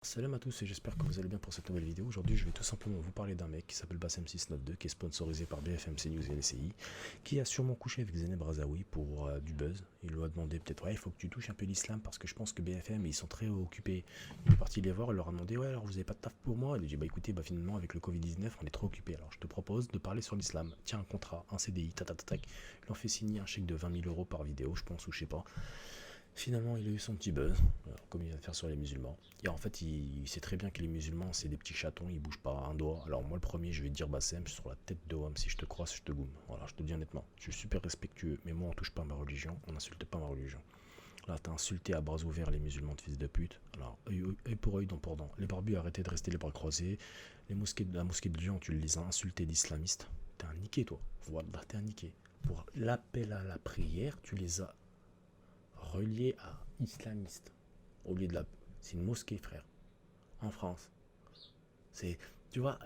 Salam à tous et j'espère que vous allez bien pour cette nouvelle vidéo. Aujourd'hui je vais tout simplement vous parler d'un mec qui s'appelle Bassem692 qui est sponsorisé par BFM News et LCI, qui a sûrement couché avec Zeneb Razaoui pour du buzz. Il lui a demandé peut-être ouais il faut que tu touches un peu l'islam parce que je pense que BFM ils sont très occupés. Il est parti les voir, il leur a demandé ouais alors vous avez pas de taf pour moi. Il a dit bah écoutez bah finalement avec le Covid-19 on est trop occupé alors je te propose de parler sur l'islam. Tiens un contrat, un CDI, tatatatac. Il en fait signer un chèque de 20 000 € par vidéo je pense ou je sais pas. Finalement, il a eu son petit buzz, comme il va faire sur les musulmans. Et en fait, il sait très bien que les musulmans, c'est des petits chatons, ils bougent pas un doigt. Alors moi, le premier, je vais te dire Bassem, sur la tête de Wam, si je te croise, je te goume. Voilà, je te dis honnêtement. Je suis super respectueux, mais moi, on touche pas à ma religion, on n'insulte pas ma religion. Là, t'as insulté à bras ouverts les musulmans de fils de pute. Alors, œil pour œil, dent pour dent. Les barbus, arrêtez de rester les bras croisés. La mosquée de Lyon, tu les as insultés d'islamistes. T'es un niqué, toi. Voilà, t'es un niqué. Pour l'appel à la prière, tu les as relié à islamiste au lieu de la. C'est une mosquée, frère, en France. C'est. Tu vois,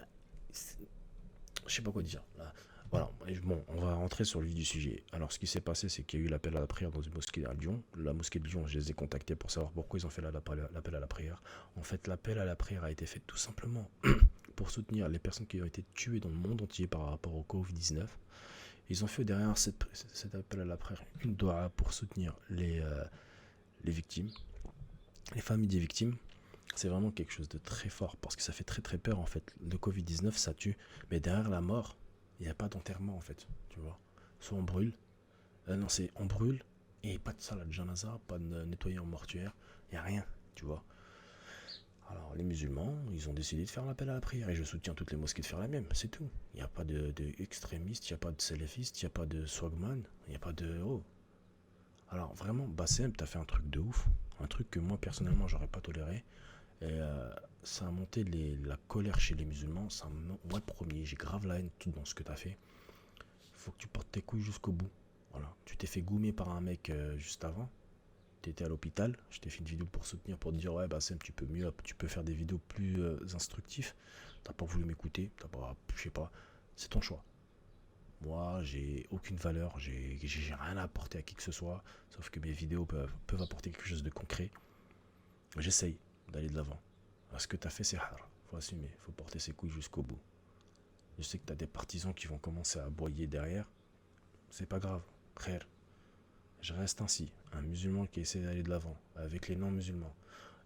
je sais pas quoi dire. Là. Voilà, bon, on va rentrer sur le vif du sujet. Alors, ce qui s'est passé, c'est qu'il y a eu l'appel à la prière dans une mosquée à Lyon. La mosquée de Lyon, je les ai contactés pour savoir pourquoi ils ont fait l'appel à la prière. En fait, l'appel à la prière a été fait tout simplement pour soutenir les personnes qui ont été tuées dans le monde entier par rapport au Covid-19. Ils ont fait derrière cet appel à la prière une doha pour soutenir les victimes, les familles des victimes. C'est vraiment quelque chose de très fort parce que ça fait très très peur en fait. Le Covid-19 ça tue, mais derrière la mort, il n'y a pas d'enterrement en fait, tu vois. Soit on brûle, non c'est on brûle et pas de salle de janaza, pas de nettoyer en mortuaire, il n'y a rien, tu vois. Alors les musulmans, ils ont décidé de faire l'appel à la prière et je soutiens toutes les mosquées de faire la même, c'est tout. Il n'y a pas de extrémistes, il n'y a pas de salafistes, il n'y a pas de swagman, il n'y a pas de... Oh. Alors vraiment, Bassem, t'as fait un truc de ouf, un truc que moi personnellement j'aurais pas toléré. Et ça a monté la colère chez les musulmans. Moi le premier, j'ai grave la haine tout dans ce que t'as fait. Faut que tu portes tes couilles jusqu'au bout. Voilà. Tu t'es fait goumer par un mec juste avant. T'étais à l'hôpital. Je t'ai fait une vidéo pour soutenir, pour te dire ouais Bassem tu peux mieux, tu peux faire des vidéos plus instructives. T'as pas voulu m'écouter. T'as pas, je sais pas. C'est ton choix. Moi, j'ai aucune valeur, j'ai rien à apporter à qui que ce soit, sauf que mes vidéos peuvent apporter quelque chose de concret. J'essaye d'aller de l'avant. Ce que tu as fait, c'est hard. Faut assumer, faut porter ses couilles jusqu'au bout. Je sais que tu as des partisans qui vont commencer à aboyer derrière. C'est pas grave, frère. Je reste ainsi, un musulman qui essaie d'aller de l'avant, avec les non-musulmans.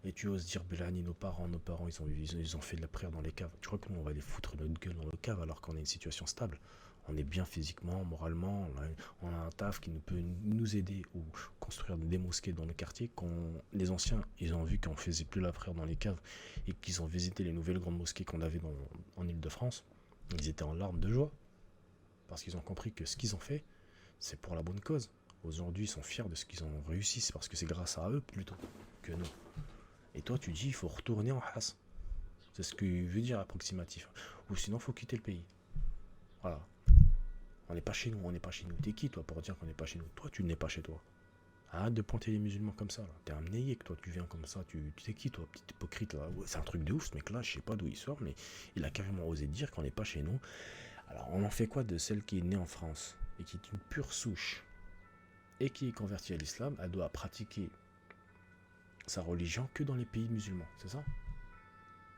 Et tu oses dire, Belani, nos parents, ils ont fait de la prière dans les caves. Tu crois que nous, on va les foutre notre gueule dans le cave alors qu'on a une situation stable? On est bien physiquement, moralement, on a un taf qui peut nous aider ou construire des mosquées dans le quartier. Quand les anciens, ils ont vu qu'on faisait plus la prière dans les caves et qu'ils ont visité les nouvelles grandes mosquées qu'on avait en Ile-de-France, ils étaient en larmes de joie parce qu'ils ont compris que ce qu'ils ont fait, c'est pour la bonne cause. Aujourd'hui, ils sont fiers de ce qu'ils ont réussi, c'est parce que c'est grâce à eux plutôt que nous. Et toi, tu dis il faut retourner en Haas. C'est ce que veut dire approximatif. Ou sinon, il faut quitter le pays. Voilà. On n'est pas chez nous, on n'est pas chez nous. T'es qui, toi, pour dire qu'on n'est pas chez nous? Toi, tu n'es pas chez toi. Arrête de pointer les musulmans comme ça, là. T'es un nayé que toi, tu viens comme ça. Tu t'es qui, toi, petit hypocrite, là? Ouais, c'est un truc de ouf, ce mec-là. Je sais pas d'où il sort, mais il a carrément osé dire qu'on n'est pas chez nous. Alors, on en fait quoi de celle qui est née en France et qui est une pure souche et qui est convertie à l'islam? Elle doit pratiquer sa religion que dans les pays musulmans, c'est ça?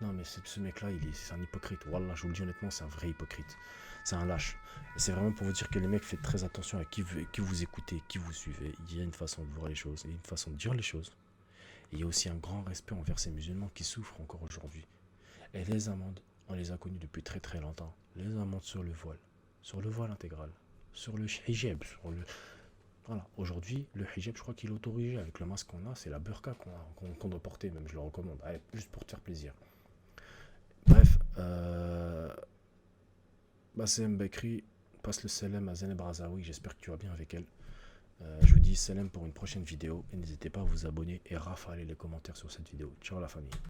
Non, mais ce mec-là, c'est un hypocrite. Wallah, je vous le dis honnêtement, c'est un vrai hypocrite. C'est un lâche. Et c'est vraiment pour vous dire que les mecs, faites très attention à qui vous écoutez, qui vous suivez. Il y a une façon de voir les choses, il y a une façon de dire les choses. Et il y a aussi un grand respect envers ces musulmans qui souffrent encore aujourd'hui. Et les amendes, on les a connus depuis très très longtemps. Les amendes sur le voile intégral, sur le hijab, sur le... Voilà, aujourd'hui, le hijab, je crois qu'il est autorisé avec le masque qu'on a, c'est la burqa qu'on doit porter, même je le recommande, allez, juste pour te faire plaisir. Bref, Bassem Bekri passe le salam à Zeneb Razaoui, j'espère que tu vas bien avec elle. Je vous dis salam pour une prochaine vidéo et n'hésitez pas à vous abonner et rafaler les commentaires sur cette vidéo. Ciao la famille.